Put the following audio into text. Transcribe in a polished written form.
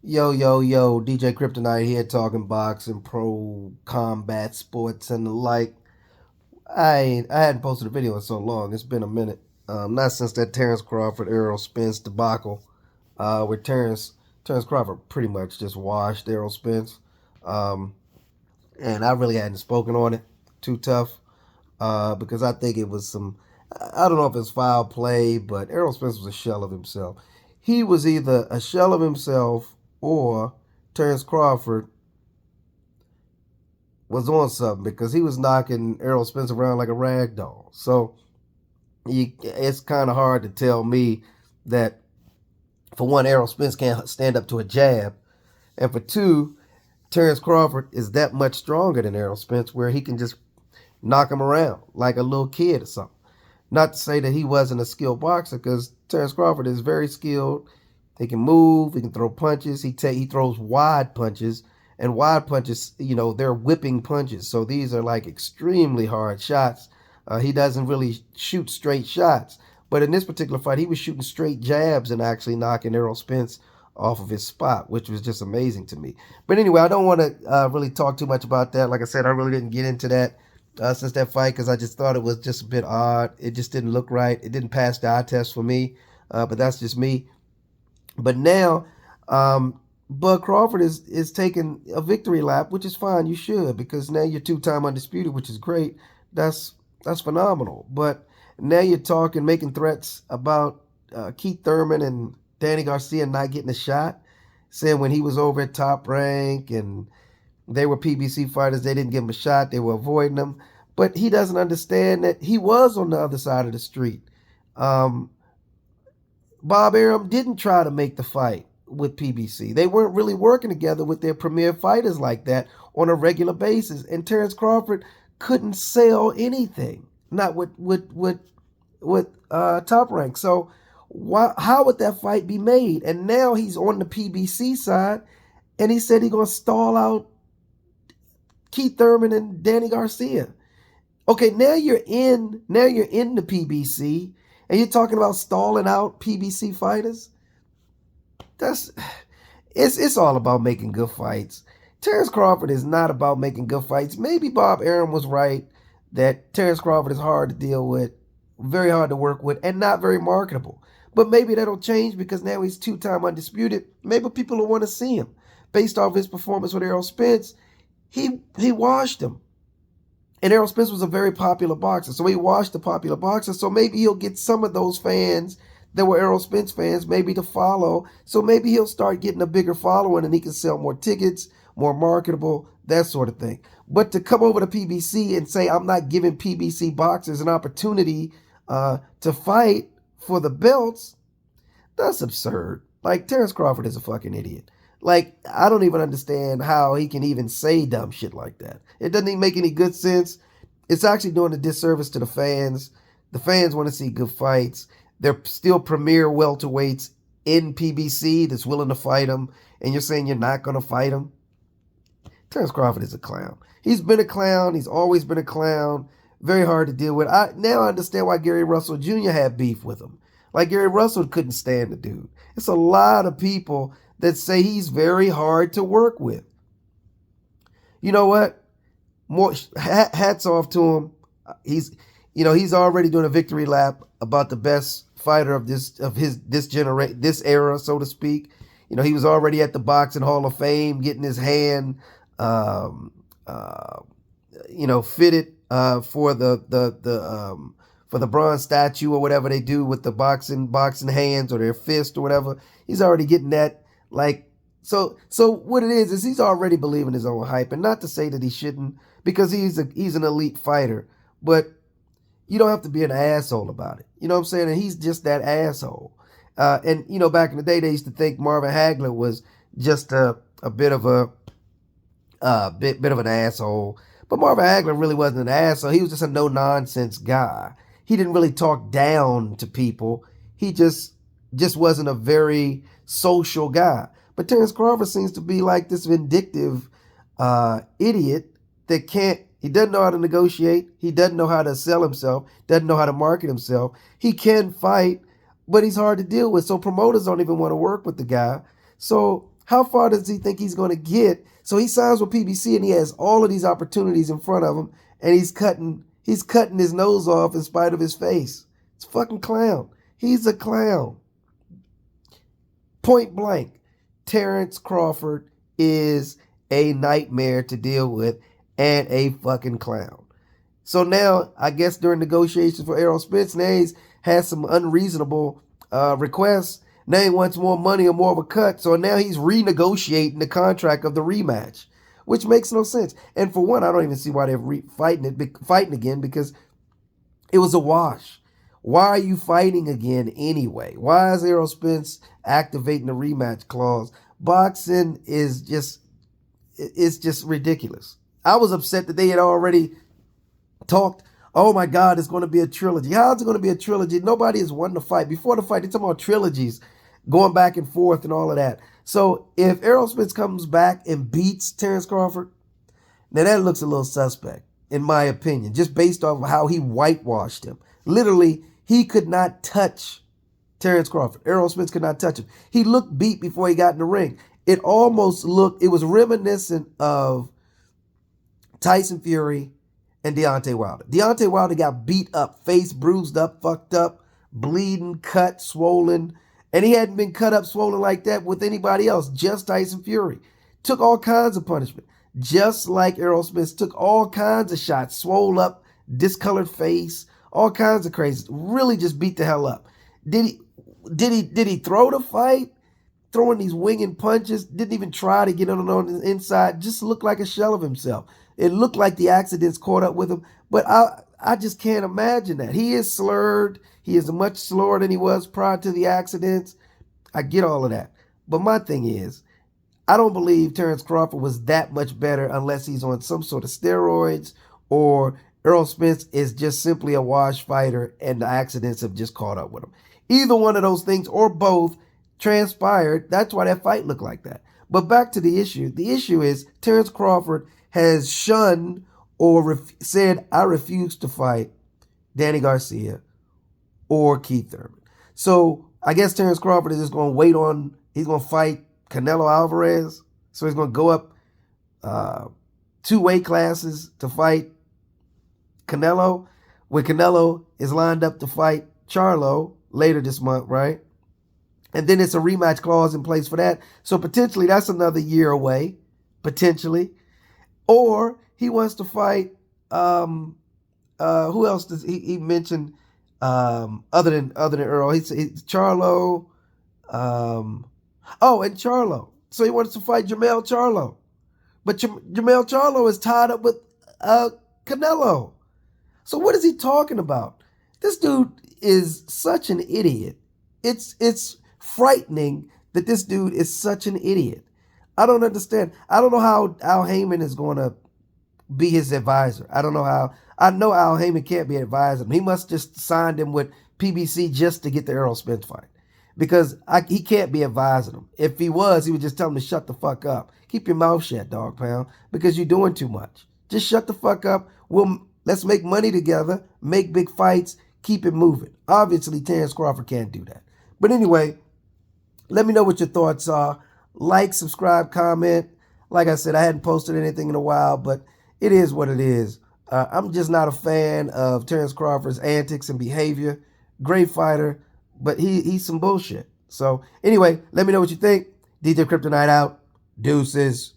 Yo, yo, yo, DJ Kryptonite here talking boxing, pro combat sports, and the like. I hadn't posted a video in so long. It's been a minute. Not since that Terence Crawford, Errol Spence debacle, where Terence Crawford pretty much just washed Errol Spence. Um, and I really hadn't spoken on it too tough, because I think it was some, I don't know if it's foul play, but Errol Spence was a shell of himself. He was either a shell of himself or Terence Crawford was on something because he was knocking Errol Spence around like a rag doll. So it's kind of hard to tell me that, for one, Errol Spence can't stand up to a jab, and for two, Terence Crawford is that much stronger than Errol Spence where he can just knock him around like a little kid or something. Not to say that he wasn't a skilled boxer, because Terence Crawford is very skilled. He can move. He can throw punches. He throws wide punches, and wide punches, they're whipping punches. So these are like extremely hard shots. He doesn't really shoot straight shots, but in this particular fight, he was shooting straight jabs and actually knocking Errol Spence off of his spot, which was just amazing to me. But anyway, I don't want to really talk too much about that. Like I said, I really didn't get into that since that fight because I just thought it was just a bit odd. It just didn't look right. It didn't pass the eye test for me, but that's just me. But now, Bud Crawford is taking a victory lap, which is fine. You should, because now you're two-time undisputed, which is great. That's phenomenal. But now you're talking, making threats about Keith Thurman and Danny Garcia not getting a shot, saying when he was over at Top Rank and they were PBC fighters, they didn't give him a shot, they were avoiding him. But he doesn't understand that he was on the other side of the street. Um, Bob Arum didn't try to make the fight with PBC. They weren't really working together with their premier fighters like that on a regular basis. And Terence Crawford couldn't sell anything, not with Top Rank. So how would that fight be made? And now he's on the PBC side, and he said he's gonna stall out Keith Thurman and Danny Garcia. Okay, now you're in the PBC, and you're talking about stalling out PBC fighters. That's it's all about making good fights. Terence Crawford is not about making good fights. Maybe Bob Arum was right that Terence Crawford is hard to deal with, very hard to work with, and not very marketable. But maybe that'll change because now he's two-time undisputed. Maybe people will want to see him based off his performance with Errol Spence. He washed him. And Errol Spence was a very popular boxer, so he watched the popular boxer. So maybe he'll get some of those fans that were Errol Spence fans maybe to follow. So maybe he'll start getting a bigger following and he can sell more tickets, more marketable, that sort of thing. But to come over to PBC and say, I'm not giving PBC boxers an opportunity to fight for the belts, that's absurd. Like, Terence Crawford is a fucking idiot. Like, I don't even understand how he can even say dumb shit like that. It doesn't even make any good sense. It's actually doing a disservice to the fans. The fans want to see good fights. They're still premier welterweights in PBC that's willing to fight him, and you're saying you're not going to fight him? Terence Crawford is a clown. He's been a clown. He's always been a clown. Very hard to deal with. Now I understand why Gary Russell Jr. had beef with him. Like, Gary Russell couldn't stand the dude. It's a lot of people that say he's very hard to work with. You know what? More hats off to him. He's already doing a victory lap about the best fighter of this generation, this era, so to speak. He was already at the Boxing Hall of Fame, getting his hand, um, uh, fitted for the bronze statue or whatever they do with the boxing hands or their fist or whatever. He's already getting that. Like, so what it is he's already believing his own hype, and not to say that he shouldn't, because he's an elite fighter, but you don't have to be an asshole about it. You know what I'm saying? And he's just that asshole. And back in the day, they used to think Marvin Hagler was just a bit of bit of an asshole, but Marvin Hagler really wasn't an asshole. He was just a no nonsense guy. He didn't really talk down to people. He just wasn't a very social guy. But Terence Crawford seems to be like this vindictive idiot that he doesn't know how to negotiate. He doesn't know how to sell himself, doesn't know how to market himself. He can fight, but he's hard to deal with. So promoters don't even want to work with the guy. So How far does he think he's going to get? So he signs with PBC and he has all of these opportunities in front of him, and he's cutting his nose off in spite of his face. It's a fucking clown. He's a clown. Point blank, Terence Crawford is a nightmare to deal with and a fucking clown. So now, I guess during negotiations for Errol Spence, now he's had some unreasonable requests. Now he wants more money or more of a cut. So now he's renegotiating the contract of the rematch, which makes no sense. And for one, I don't even see why they're fighting again, because it was a wash. Why are you fighting again anyway? Why is Errol Spence activating the rematch clause? Boxing is just ridiculous. I was upset that they had already talked, oh my God, it's going to be a trilogy. How's it going to be a trilogy? Nobody has won the fight. Before the fight, they're talking about trilogies, going back and forth and all of that. So if Errol Spence comes back and beats Terence Crawford, now that looks a little suspect, in my opinion, just based off of how he whitewashed him. Literally, he could not touch Terence Crawford. Errol Spence could not touch him. He looked beat before he got in the ring. It was reminiscent of Tyson Fury and Deontay Wilder. Deontay Wilder got beat up, face bruised up, fucked up, bleeding, cut, swollen. And he hadn't been cut up, swollen like that with anybody else, just Tyson Fury. Took all kinds of punishment. Just like Errol Spence took all kinds of shots, swole up, discolored face, all kinds of crazy. Really just beat the hell up. Did he throw the fight? Throwing these winging punches, didn't even try to get on the inside, just looked like a shell of himself. It looked like the accidents caught up with him, but I just can't imagine that. He is slurred. He is much slower than he was prior to the accidents. I get all of that. But my thing is, I don't believe Terence Crawford was that much better unless he's on some sort of steroids, or Errol Spence is just simply a wash fighter and the accidents have just caught up with him. Either one of those things or both transpired. That's why that fight looked like that. But back to the issue. The issue is Terence Crawford has shunned or said, I refuse to fight Danny Garcia or Keith Thurman. So I guess Terence Crawford is just going to he's going to fight Canelo Alvarez. So he's going to go up 2 weight classes to fight Canelo, when Canelo is lined up to fight Charlo later this month, right? And then it's a rematch clause in place for that. So potentially that's another year away, potentially. Or he wants to fight, who else does he mentioned, other than Earl? He's Charlo. And Charlo. So he wants to fight Jermell Charlo. But Jermell Charlo is tied up with Canelo. So what is he talking about? This dude is such an idiot. It's frightening that this dude is such an idiot. I don't understand. I don't know how Al Heyman is going to be his advisor. I don't know how. I know Al Heyman can't be advising him. He must just signed him with PBC just to get the Errol Spence fight. Because he can't be advising him. If he was, he would just tell him to shut the fuck up. Keep your mouth shut, dog pound, because you're doing too much. Just shut the fuck up. Let's make money together, make big fights, keep it moving. Obviously, Terence Crawford can't do that. But anyway, let me know what your thoughts are. Like, subscribe, comment. Like I said, I hadn't posted anything in a while, but it is what it is. I'm just not a fan of Terence Crawford's antics and behavior. Great fighter, but he's some bullshit. So anyway, let me know what you think. DJ Kryptonite out. Deuces.